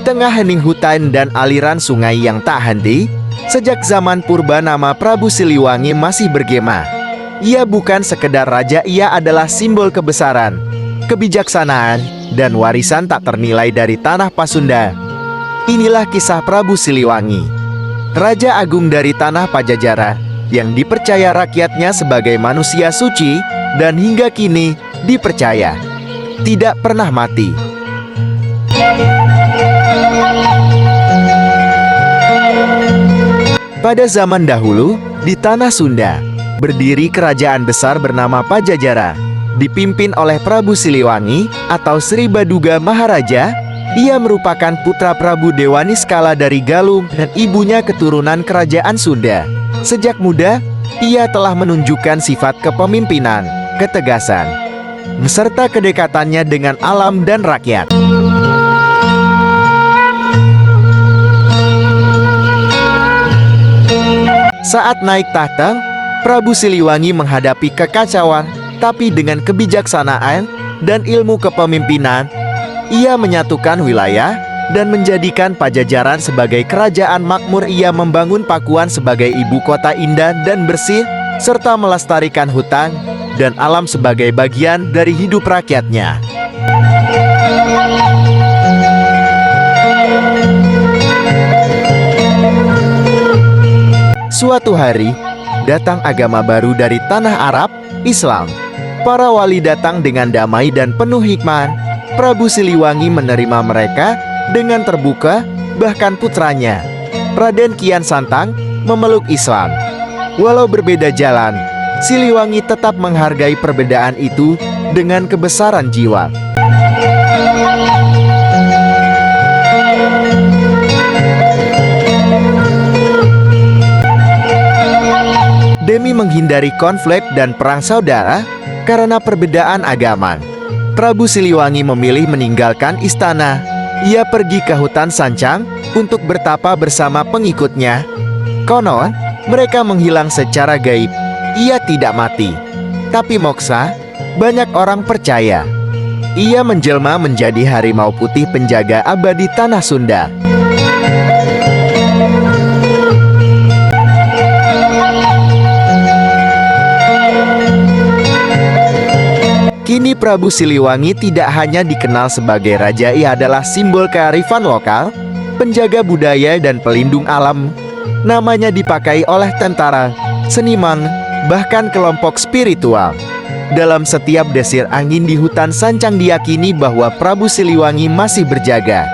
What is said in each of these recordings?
tengah hening hutan dan aliran sungai yang tak henti, sejak zaman purba nama Prabu Siliwangi masih bergema. Ia bukan sekedar raja, ia adalah simbol kebesaran, kebijaksanaan, dan warisan tak ternilai dari tanah Pasunda. Inilah kisah Prabu Siliwangi, Raja Agung dari tanah Pajajaran, yang dipercaya rakyatnya sebagai manusia suci, dan hingga kini dipercaya tidak pernah mati. Pada zaman dahulu, di tanah Sunda, berdiri kerajaan besar bernama Pajajaran, dipimpin oleh Prabu Siliwangi atau Sri Baduga Maharaja. Ia merupakan putra Prabu Dewaniskala dari Galung dan ibunya keturunan kerajaan Sunda. Sejak muda, ia telah menunjukkan sifat kepemimpinan, ketegasan, beserta kedekatannya dengan alam dan rakyat. Saat naik tahta, Prabu Siliwangi menghadapi kekacauan, tapi dengan kebijaksanaan dan ilmu kepemimpinan, ia menyatukan wilayah dan menjadikan Pajajaran sebagai kerajaan makmur. Ia membangun Pakuan sebagai ibu kota indah dan bersih, serta melestarikan hutan dan alam sebagai bagian dari hidup rakyatnya. Suatu hari, datang agama baru dari tanah Arab, Islam. Para wali datang dengan damai dan penuh hikmah. Prabu Siliwangi menerima mereka dengan terbuka, bahkan putranya, Raden Kian Santang, memeluk Islam. Walau berbeda jalan, Siliwangi tetap menghargai perbedaan itu dengan kebesaran jiwa. Demi menghindari konflik dan perang saudara karena perbedaan agama, Prabu Siliwangi memilih meninggalkan istana. Ia pergi ke hutan Sancang untuk bertapa bersama pengikutnya. Konon, mereka menghilang secara gaib. Ia tidak mati, tapi moksa. Banyak orang percaya ia menjelma menjadi harimau putih penjaga abadi tanah Sunda. Kini Prabu Siliwangi tidak hanya dikenal sebagai raja, ia adalah simbol kearifan lokal, penjaga budaya dan pelindung alam. Namanya dipakai oleh tentara, seniman, bahkan kelompok spiritual. Dalam setiap desir angin di hutan Sancang diyakini bahwa Prabu Siliwangi masih berjaga.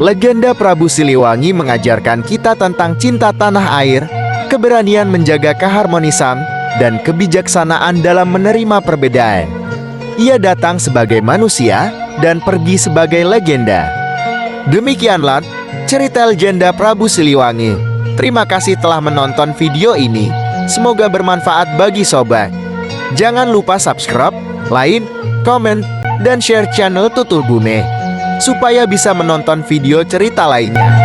Legenda Prabu Siliwangi mengajarkan kita tentang cinta tanah air, keberanian menjaga keharmonisan, dan kebijaksanaan dalam menerima perbedaan. Ia datang sebagai manusia dan pergi sebagai legenda. Demikianlah cerita legenda Prabu Siliwangi. Terima kasih telah menonton video ini. Semoga bermanfaat bagi sobat. Jangan lupa subscribe, like, komen, dan share channel Tutul Bune supaya bisa menonton video cerita lainnya.